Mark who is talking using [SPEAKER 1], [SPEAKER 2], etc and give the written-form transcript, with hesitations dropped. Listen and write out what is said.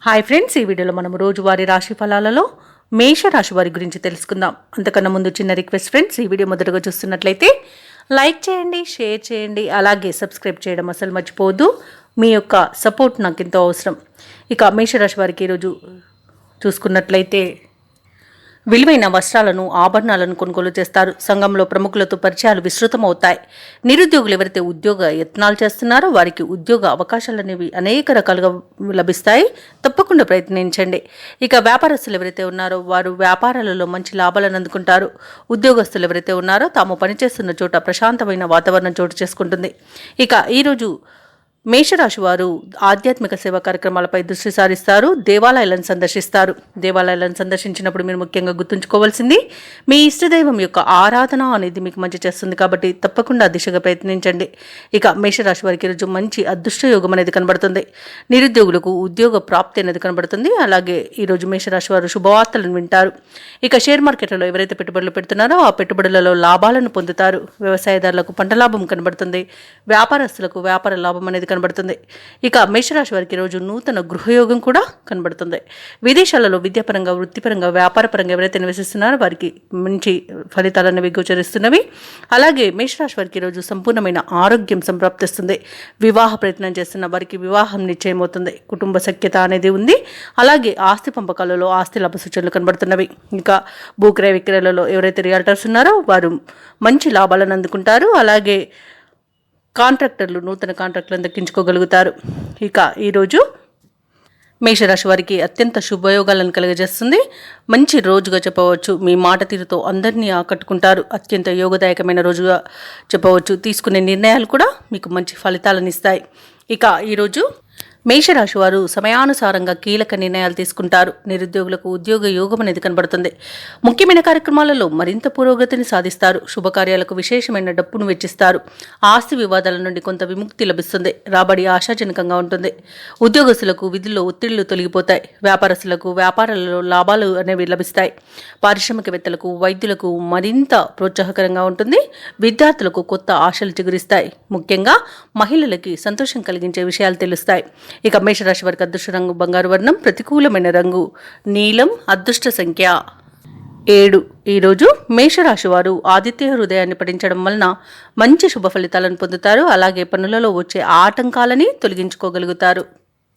[SPEAKER 1] Hi friends, ఈ వీడియోలో మనం రోజువారీ రాశి ఫలాలలో మేషరాశి వారి గురించి తెలుసుకుందాం. అంతకన్నా ముందు చిన్న రిక్వెస్ట్ ఫ్రెండ్స్, ఈ వీడియో మొదటగా చూస్తున్నట్లయితే లైక్ చేయండి, షేర్ చేయండి, అలాగే సబ్స్క్రైబ్ చేయడం అసలు మర్చిపోవద్దు. మీ యొక్క సపోర్ట్ నాకు ఎంతో అవసరం. ఇక మేషరాశి వారికి ఈరోజు చూసుకున్నట్లయితే విలువైన వస్త్రాలను, ఆభరణాలను కొనుగోలు చేస్తారు. సంఘంలో ప్రముఖులతో పరిచయాలు విస్తృతమవుతాయి. నిరుద్యోగులు ఎవరైతే ఉద్యోగ యత్నాలు చేస్తున్నారో వారికి ఉద్యోగ అవకాశాలు అనేవి అనేక రకాలుగా లభిస్తాయి. తప్పకుండా ప్రయత్నించండి. ఇక వ్యాపారస్తులు ఎవరైతే ఉన్నారో వారు వ్యాపారాలలో మంచి లాభాలను అందుకుంటారు. ఉద్యోగస్తులు ఎవరైతే ఉన్నారో తాము పనిచేస్తున్న చోట ప్రశాంతమైన వాతావరణం చోటు చేసుకుంటుంది. ఇక ఈరోజు మేషరాశి వారు ఆధ్యాత్మిక సేవా కార్యక్రమాలపై దృష్టి సారిస్తారు. దేవాలయాలను సందర్శిస్తారు. దేవాలయాలను సందర్శించినప్పుడు మీరు ముఖ్యంగా గుర్తుంచుకోవాల్సింది మీ ఇష్టదైవం యొక్క ఆరాధన అనేది మీకు మంచి చేస్తుంది కాబట్టి తప్పకుండా దిశగా ప్రయత్నించండి. ఇక మేషరాశి వారికి ఈరోజు మంచి అదృష్ట యోగం అనేది కనబడుతుంది. నిరుద్యోగులకు ఉద్యోగ ప్రాప్తి అనేది కనబడుతుంది. అలాగే ఈరోజు మేషరాశి వారు శుభవార్తలను వింటారు. ఇక షేర్ మార్కెట్లలో ఎవరైతే పెట్టుబడులు పెడుతున్నారో ఆ పెట్టుబడులలో లాభాలను పొందుతారు. వ్యవసాయదారులకు పంట లాభం కనబడుతుంది. వ్యాపారస్తులకు వ్యాపార లాభం అనేది కనబడుతుంది. ఇక మేషరాశి వారికి రోజు నూతన గృహయోగం కూడా కనబడుతుంది. విదేశాలలో విద్యాపరంగా, వృత్తిపరంగా, వ్యాపారపరంగా ఎవరైతే నివసిస్తున్నారో వారికి మంచి ఫలితాలు అనేవి గోచరిస్తున్నవి. అలాగే మేషరాశి వారికి రోజు సంపూర్ణమైన ఆరోగ్యం సంప్రాప్తిస్తుంది. వివాహ ప్రయత్నం చేస్తున్న వారికి వివాహం నిశ్చయమవుతుంది. కుటుంబ సఖ్యత అనేది ఉంది. అలాగే ఆస్తి పంపకాలలో ఆస్తి లాభ సూచనలు కనబడుతున్నవి. ఇంకా భూక్రయ విక్రయాలలో ఎవరైతే రియల్టర్స్ ఉన్నారో వారు మంచి లాభాలను అందుకుంటారు. అలాగే కాంట్రాక్టర్లు నూతన కాంట్రాక్టులను దక్కించుకోగలుగుతారు. ఇక ఈరోజు మేషరాశి వారికి అత్యంత శుభయోగాలను కలుగజేస్తుంది. మంచి రోజుగా చెప్పవచ్చు. మీ మాట తీరుతో అందరినీ ఆకట్టుకుంటారు. అత్యంత యోగదాయకమైన రోజుగా చెప్పవచ్చు. తీసుకునే నిర్ణయాలు కూడా మీకు మంచి ఫలితాలను ఇస్తాయి. ఇక ఈరోజు మేషరాశి వారు సమయానుసారంగా కీలక నిర్ణయాలు తీసుకుంటారు. నిరుద్యోగులకు ఉద్యోగ యోగం అనేది కనబడుతుంది. ముఖ్యమైన కార్యక్రమాలలో మరింత పురోగతిని సాధిస్తారు. శుభకార్యాలకు విశేషమైన డబ్బును వెచ్చిస్తారు. ఆస్తి వివాదాల నుండి కొంత విముక్తి లభిస్తుంది. రాబడి ఆశాజనకంగా ఉంటుంది. ఉద్యోగస్తులకు విధుల్లో ఒత్తిళ్లు తొలగిపోతాయి. వ్యాపారస్తులకు వ్యాపారాలలో లాభాలు అనేవి లభిస్తాయి. పారిశ్రామికవేత్తలకు, వైద్యులకు మరింత ప్రోత్సాహకరంగా ఉంటుంది. విద్యార్థులకు కొత్త ఆశలు చిగురిస్తాయి. ముఖ్యంగా మహిళలకి సంతోషం కలిగించే విషయాలు తెలుస్తాయి. ఇక మేషరాశి వారికి అదృష్ట రంగు బంగారు వర్ణం, ప్రతికూలమైన రంగు నీలం, అదృష్ట సంఖ్య 7. ఈరోజు మేషరాశి వారు ఆదిత్య హృదయాన్ని పఠించడం వలన మంచి శుభ ఫలితాలను పొందుతారు. అలాగే పనులలో వచ్చే ఆటంకాలని తొలగించుకోగలుగుతారు.